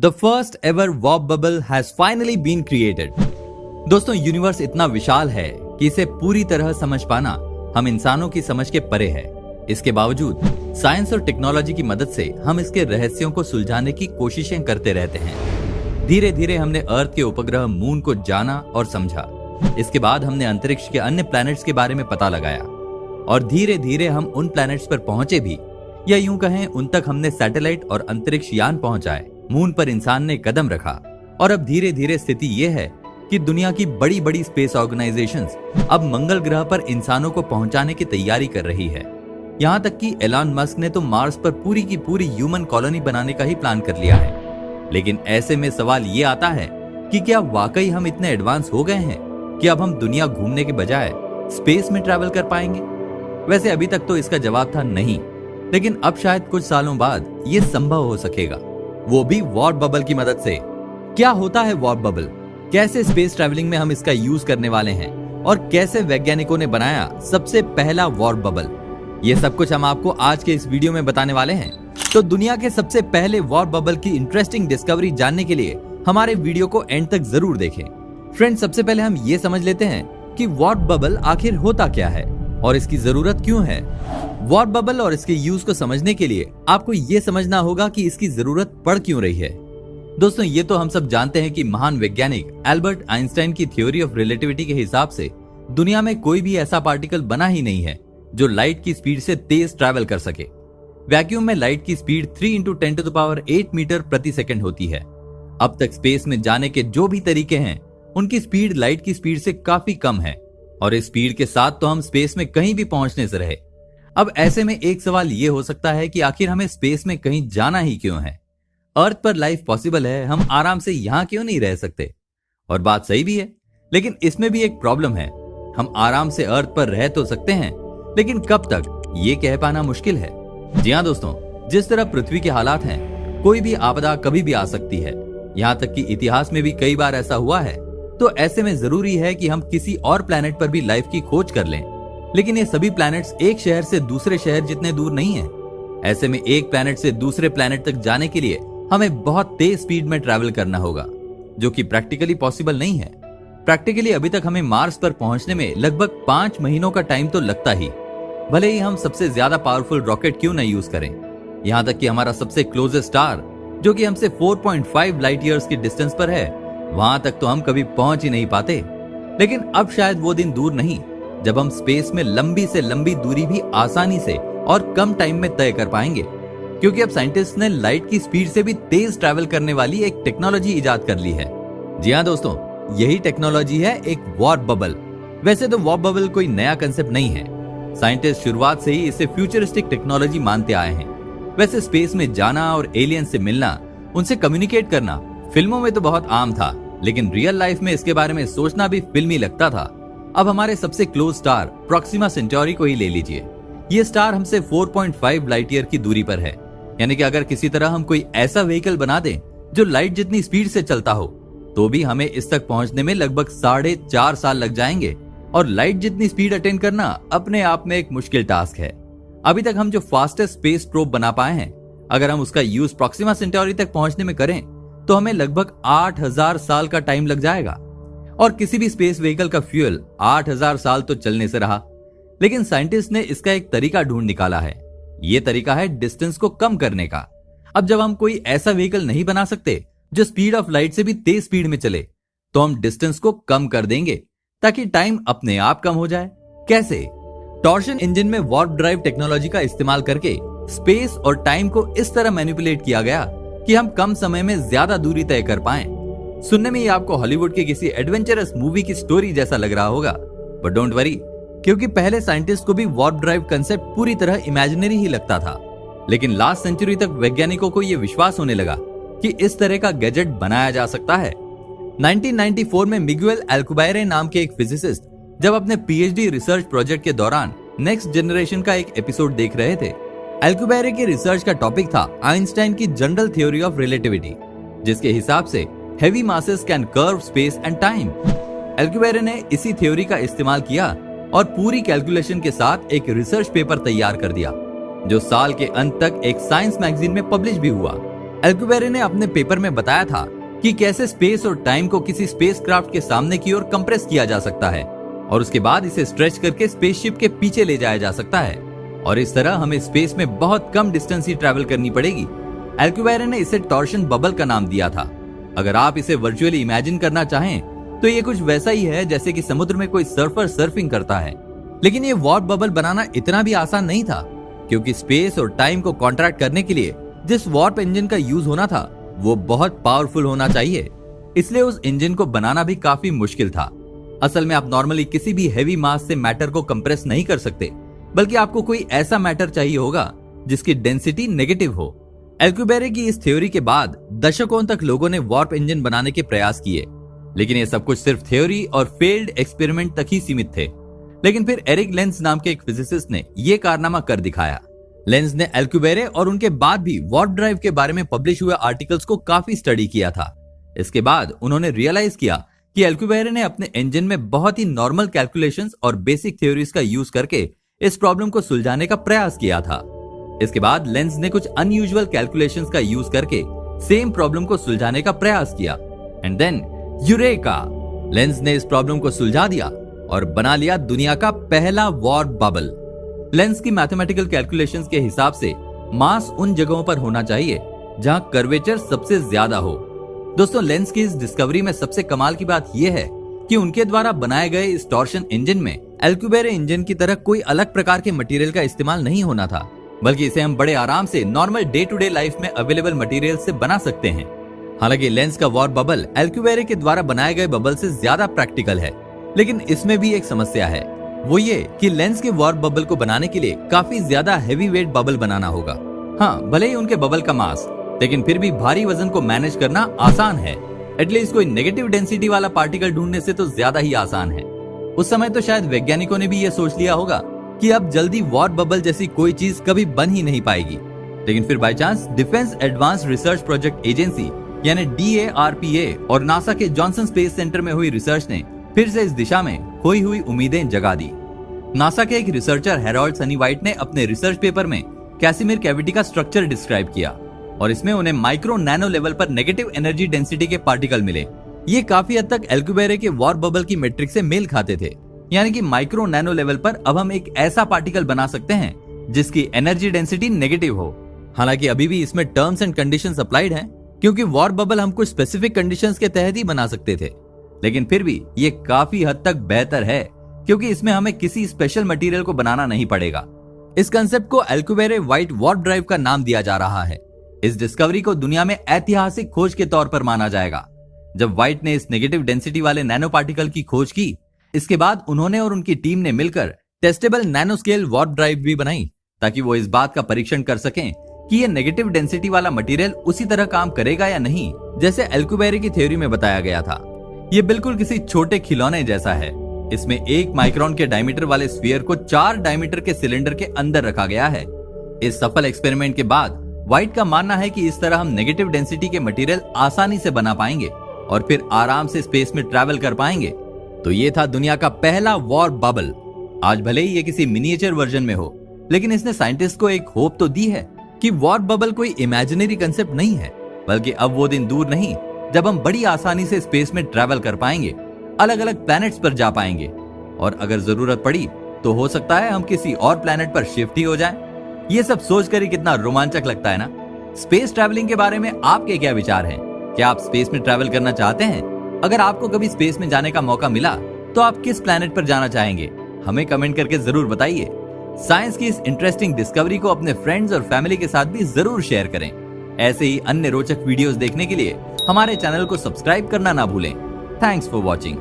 The first ever warp bubble has finally been created. दोस्तों, universe इतना विशाल है कि इसे पूरी तरह समझ पाना हम इंसानों की समझ के परे है। इसके बावजूद साइंस और टेक्नोलॉजी की मदद से हम इसके रहस्यों को सुलझाने की कोशिशें करते रहते हैं। धीरे धीरे हमने अर्थ के उपग्रह मून को जाना और समझा। इसके बाद हमने अंतरिक्ष के अन्य प्लैनेट्स के बारे में पता लगाया और धीरे धीरे हम उन प्लैनेट्स पर पहुंचे भी, या यूं कहें उन तक हमने सैटेलाइट और अंतरिक्ष यान पहुंचाए। मून पर इंसान ने कदम रखा और अब धीरे धीरे स्थिति यह है कि दुनिया की बड़ी बड़ी स्पेस ऑर्गेनाइजेशंस अब मंगल ग्रह पर इंसानों को पहुंचाने की तैयारी कर रही है। यहाँ तक कि एलन मस्क ने तो मार्स पर पूरी की पूरी ह्यूमन कॉलोनी बनाने का ही प्लान कर लिया है। लेकिन ऐसे में सवाल ये आता है कि क्या वाकई हम इतने एडवांस हो गए हैं कि अब हम दुनिया घूमने के बजाय स्पेस में ट्रैवल कर पाएंगे? वैसे अभी तक तो इसका जवाब था नहीं, लेकिन अब शायद कुछ सालों बाद ये संभव हो सकेगा, वो भी वार्प बबल की मदद से। क्या होता है वार्प बबल, कैसे स्पेस ट्रैवलिंग में हम इसका यूज करने वाले हैं और कैसे वैज्ञानिकों ने बनाया सबसे पहला वार्प बबल, ये सब कुछ हम आपको आज के इस वीडियो में बताने वाले हैं। तो दुनिया के सबसे पहले वार्प बबल की इंटरेस्टिंग डिस्कवरी जानने के लिए हमारे वीडियो को एंड तक जरूर देखें। फ्रेंड्स, सबसे पहले हम ये समझ लेते हैं कि वार्प बबल आखिर होता क्या है और इसकी जरूरत क्यों है। वार्प बबल और इसके यूज को समझने के लिए आपको ये समझना होगा कि इसकी जरूरत पड़ क्यों रही है। दोस्तों, ये तो हम सब जानते हैं कि महान वैज्ञानिक एल्बर्ट आइंस्टाइन की थ्योरी ऑफ रिलेटिविटी के हिसाब से दुनिया में कोई भी ऐसा पार्टिकल बना ही नहीं है जो लाइट की स्पीड से तेज ट्रैवल कर सके। वैक्यूम में लाइट की स्पीड 3 × 10⁸ मीटर प्रति सेकंड होती है। अब तक स्पेस में जाने के जो भी तरीके हैं उनकी स्पीड लाइट की स्पीड से काफी कम है और इस स्पीड के साथ तो हम स्पेस में कहीं भी पहुंचने से रहे। अब ऐसे में एक सवाल ये हो सकता है कि आखिर हमें स्पेस में कहीं जाना ही क्यों है? अर्थ पर लाइफ पॉसिबल है, हम आराम से यहां क्यों नहीं रह सकते? और बात सही भी है, लेकिन इसमें भी एक प्रॉब्लम है। हम आराम से अर्थ पर रह तो सकते हैं, लेकिन कब तक, ये कह पाना मुश्किल है। जी हाँ दोस्तों, जिस तरह पृथ्वी के हालात हैं, कोई भी आपदा कभी भी आ सकती है। यहाँ तक कि इतिहास में भी कई बार ऐसा हुआ है। तो ऐसे में जरूरी है कि हम किसी और प्लैनेट पर भी लाइफ की खोज कर लें। लेकिन ये सभी प्लैनेट्स एक शहर से दूसरे शहर जितने दूर नहीं है। ऐसे में एक प्लैनेट से दूसरे प्लैनेट तक जाने के लिए हमें बहुत तेज स्पीड में ट्रैवल करना होगा, जो कि प्रैक्टिकली पॉसिबल नहीं है। प्रैक्टिकली अभी तक हमें मार्स पर पहुंचने में लगभग 5 महीनों का टाइम तो लगता ही, भले ही हम सबसे ज्यादा पावरफुल रॉकेट क्यों न यूज करें। यहाँ तक कि हमारा सबसे क्लोजेस्ट स्टार, जो कि हमसे 4.5 लाइट ईयर्स की डिस्टेंस पर है, वहां तक तो हम कभी पहुंच ही नहीं पाते। लेकिन अब शायद वो दिन दूर नहीं जब हम स्पेस में लंबी से लंबी दूरी भी आसानी से और कम टाइम में तय कर पाएंगे, क्योंकि अब साइंटिस्ट ने लाइट की स्पीड से भी तेज ट्रैवल करने वाली एक टेक्नोलॉजी इजाद कर ली है। जी हाँ दोस्तों, यही टेक्नोलॉजी है एक वार्प बबल। वैसे तो वार्प बबल कोई नया कंसेप्ट नहीं है, साइंटिस्ट शुरुआत से ही इसे फ्यूचरिस्टिक टेक्नोलॉजी मानते आए हैं। वैसे स्पेस में जाना और एलियन से मिलना, उनसे कम्युनिकेट करना फिल्मों में तो बहुत आम था, लेकिन रियल लाइफ में इसके बारे में सोचना भी फिल्मी लगता था। अब हमारे सबसे क्लोज स्टार प्रोक्सिमा सेंटोरी को ही ले लीजिए। ये स्टार हमसे 4.5 लाइट ईयर की दूरी पर है। यानी कि अगर किसी तरह हम कोई ऐसा व्हीकल बना दें जो लाइट जितनी स्पीड से चलता हो, तो भी हमें इस तक पहुंचने में लगभग 4.5 साल लग जाएंगे। और लाइट जितनी स्पीड अटेन करना अपने आप में एक मुश्किल टास्क है। अभी तक हम जो फास्टेस्ट स्पेस प्रोब बना पाए हैं, अगर हम उसका यूज प्रोक्सिमा सेंटोरी तक पहुंचने में करें तो हमें लगभग 8000 साल का टाइम लग जाएगा। और किसी भी स्पेस व्हीकल का फ्यूल 8000 साल तो चलने से रहा। लेकिन साइंटिस्ट ने इसका एक तरीका ढूंढ निकाला है। यह तरीका है डिस्टेंस को कम करने का। अब जब हम कोई ऐसा व्हीकल नहीं बना सकते जो स्पीड ऑफ लाइट से भी तेज स्पीड में चले, तो हम डिस्टेंस को कम कर देंगे ताकि टाइम अपने आप कम हो जाए। कैसे? टॉर्शन इंजन में वार्प ड्राइव टेक्नोलॉजी का इस्तेमाल करके स्पेस और टाइम को इस तरह मैनिपुलेट किया गया कि हम कम समय में ज्यादा दूरी तय कर पाएं। सुनने में ये आपको हॉलीवुड के किसी एडवेंचरस मूवी की स्टोरी जैसा लग रहा होगा, बट डोंट वरी, क्योंकि पहले साइंटिस्ट को भी वार्प ड्राइव कंसेप्ट पूरी तरह इमेजिनरी ही लगता था। लेकिन लास्ट सेंचुरी तक वैज्ञानिकों को यह विश्वास होने लगा कि इस तरह का गैजेट बनाया जा सकता है। 1994 में मिगुएल अल्कुबैरे नाम के एक फिजिसिस्ट जब अपने पीएचडी रिसर्च प्रोजेक्ट के दौरान नेक्स्ट जनरेशन का एक एपिसोड देख रहे थे। अल्कुबैरे के रिसर्च का टॉपिक था आइंस्टाइन की जनरल थ्योरी ऑफ रिलेटिविटी, जिसके हिसाब से heavy masses can curve space and time. Alcubierre ने इसी थ्योरी का इस्तेमाल किया और पूरी कैलकुलेशन के साथ एक रिसर्च पेपर तैयार कर दिया, जो साल के अंत तक एक साइंस मैगजीन में पब्लिश भी हुआ। एल्कुबेरे ने अपने पेपर में बताया था कि कैसे स्पेस और टाइम को किसी स्पेसक्राफ्ट के सामने की ओर कंप्रेस किया जा सकता है और उसके बाद इसे स्ट्रेच करके स्पेसशिप के पीछे ले जाया जा सकता है और इस तरह हमें स्पेस में बहुत कम डिस्टेंस ही ट्रैवल करनी पड़ेगी। एल्कुबेरे ने इसे टॉर्शन बबल का नाम दिया था। अगर आप इसे वर्चुअली इमेजिन करना चाहें तो ये कुछ वैसा ही है जैसे कि समुद्र में कोई सर्फर सर्फिंग करता है। लेकिन ये वार्प बबल बनाना इतना भी आसान नहीं था, क्योंकि स्पेस और टाइम को कॉन्ट्रैक्ट करने के लिए जिस वार्प इंजन का यूज होना था वो बहुत पावरफुल होना चाहिए, इसलिए उस इंजन को बनाना भी काफी मुश्किल था। असल में आप नॉर्मली किसी भी हैवी मास से मैटर को कंप्रेस नहीं कर सकते, बल्कि आपको कोई ऐसा मैटर चाहिए होगा जिसकी डेंसिटी नेगेटिव हो। एल्कुबेरे की इस थ्योरी के बाद दशकों तक लोगों ने वार्प इंजन बनाने के प्रयास किए, लेकिन ये सब कुछ सिर्फ थ्योरी और फेल्ड एक्सपेरिमेंट तक ही सीमित थे। लेकिन फिर एरिक लेंज नाम के एक फिजिसिस्ट ने यह कारनामा कर दिखाया। लेंज ने एल्कुबेरे और उनके बाद भी वार्प ड्राइव के बारे में पब्लिश हुए आर्टिकल्स को काफी स्टडी किया था। इसके बाद उन्होंने रियलाइज किया कि एल्कुबेरे ने अपने इंजन में बहुत ही नॉर्मल कैलकुलेशंस और बेसिक थ्योरीज का यूज करके इस प्रॉब्लम को सुलझाने का प्रयास किया था। इसके बाद लेंज ने कुछ अनयूजुअल कैलकुलेशंस का यूज करके सेम प्रॉब्लम को सुलझाने का प्रयास किया एंड देन यूरेका, लेंज ने इस प्रॉब्लम को सुलझा दिया और बना लिया दुनिया का पहला वार्प बबल। लेंज की मैथमेटिकल कैलकुलेशंस के हिसाब से मास उन जगहों पर होना चाहिए जहां कर्वेचर सबसे ज्यादा हो। दोस्तों, लेंज की इस डिस्कवरी में सबसे कमाल की बात यह है कि उनके द्वारा बनाए गए इस टॉर्शन इंजन में एल्कुबेरे इंजन की तरह कोई अलग प्रकार के मटेरियल का इस्तेमाल नहीं होना था, बल्कि इसे हम बड़े आराम से normal day to day life में अवेलेबल मटेरियल से बना सकते हैं। हालांकि लेंज का वार्प बबल एल्कुबेरे के द्वारा बनाए गए बबल से ज्यादा प्रैक्टिकल है, लेकिन इसमें भी एक समस्या है, वो ये कि लेंज के वार्प बबल को बनाने के लिए काफी ज्यादा हैवी वेट बबल बनाना होगा। हाँ, भले ही उनके बबल का मास, लेकिन फिर भी भारी वजन को मैनेज करना आसान है। एटलीस्ट कोई नेगेटिव डेंसिटी वाला पार्टिकल ढूंढने से तो ज्यादा ही आसान है। उस समय तो शायद वैज्ञानिकों ने भी ये सोच लिया होगा कि अब जल्दी वार्प बबल जैसी कोई चीज कभी बन ही नहीं पाएगी। लेकिन फिर by chance defence advance research project agency यानी DARPA और नासा के जॉनसन स्पेस सेंटर में हुई रिसर्च ने फिर से इस दिशा में खोई हुई उम्मीदें जगा दी। नासा के एक रिसर्चर हैरोल्ड सनी वाइट ने अपने रिसर्च पेपर में कैसिमिर कैविटी का स्ट्रक्चर डिस्क्राइब किया और इसमें उन्हें माइक्रो नैनो लेवल पर नेगेटिव एनर्जी डेंसिटी के पार्टिकल मिले। ये काफी हद तक एल्कुबेरे के वार्प बबल की मैट्रिक्स से मेल खाते थे, यानी कि माइक्रो नैनो लेवल पर अब हम एक ऐसा पार्टिकल बना सकते हैं जिसकी एनर्जी डेंसिटी नेगेटिव हो। हालांकि अभी भी इसमें टर्म्स एंड कंडीशंस अप्लाइड हैं, क्योंकि वार्प बबल हम कुछ स्पेसिफिक कंडीशंस के तहत ही बना सकते थे। लेकिन फिर भी ये काफी हद तक बेहतर है, क्योंकि इसमें हमें किसी स्पेशल मटेरियल को बनाना नहीं पड़ेगा। इस कंसेप्ट को एल्कुबेरे व्हाइट वार्प ड्राइव का नाम दिया जा रहा है। इस डिस्कवरी को दुनिया में ऐतिहासिक खोज के तौर पर माना जाएगा। जब व्हाइट ने इस नेगेटिव डेंसिटी वाले नैनो पार्टिकल की खोज की, इसके बाद उन्होंने और उनकी टीम ने मिलकर testable nano scale warp drive भी बनाई, ताकि वो इस बात का परीक्षण कर सकें कि ये नेगेटिव डेंसिटी वाला मटेरियल उसी तरह काम करेगा या नहीं जैसे एल्कुबेरे की थ्योरी में बताया गया था। ये बिल्कुल किसी छोटे खिलौने जैसा है। इसमें 1 माइक्रोन के डायमीटर वाले स्फीयर को 4 डायमीटर के सिलेंडर के अंदर रखा गया है। इस सफल एक्सपेरिमेंट के बाद व्हाइट का मानना है कि इस तरह हम नेगेटिव डेंसिटी के मटेरियल आसानी से बना पाएंगे और फिर आराम से स्पेस में ट्रैवल कर पाएंगे। तो ये था दुनिया का पहला वार्प बबल। आज भले ही ये किसी मिनिएचर वर्जन में हो, लेकिन इसने साइंटिस्ट को एक होप तो दी है कि वार्प बबल कोई इमेजिनरी कंसेप्ट नहीं है, बल्कि अब वो दिन दूर नहीं जब हम बड़ी आसानी से स्पेस में ट्रैवल कर पाएंगे, अलग अलग प्लैनेट्स पर जा पाएंगे और अगर जरूरत पड़ी तो हो सकता है हम किसी और प्लैनेट पर शिफ्ट ही हो जाएं। ये सब सोचकर ही कितना रोमांचक लगता है ना। स्पेस ट्रैवलिंग के बारे में आपके क्या विचार हैं? क्या आप स्पेस में ट्रैवल करना चाहते हैं? अगर आपको कभी स्पेस में जाने का मौका मिला तो आप किस प्लैनेट पर जाना चाहेंगे? हमें कमेंट करके जरूर बताइए। साइंस की इस इंटरेस्टिंग डिस्कवरी को अपने फ्रेंड्स और फैमिली के साथ भी जरूर शेयर करें। ऐसे ही अन्य रोचक वीडियोस देखने के लिए हमारे चैनल को सब्सक्राइब करना ना भूलें। Thanks for watching.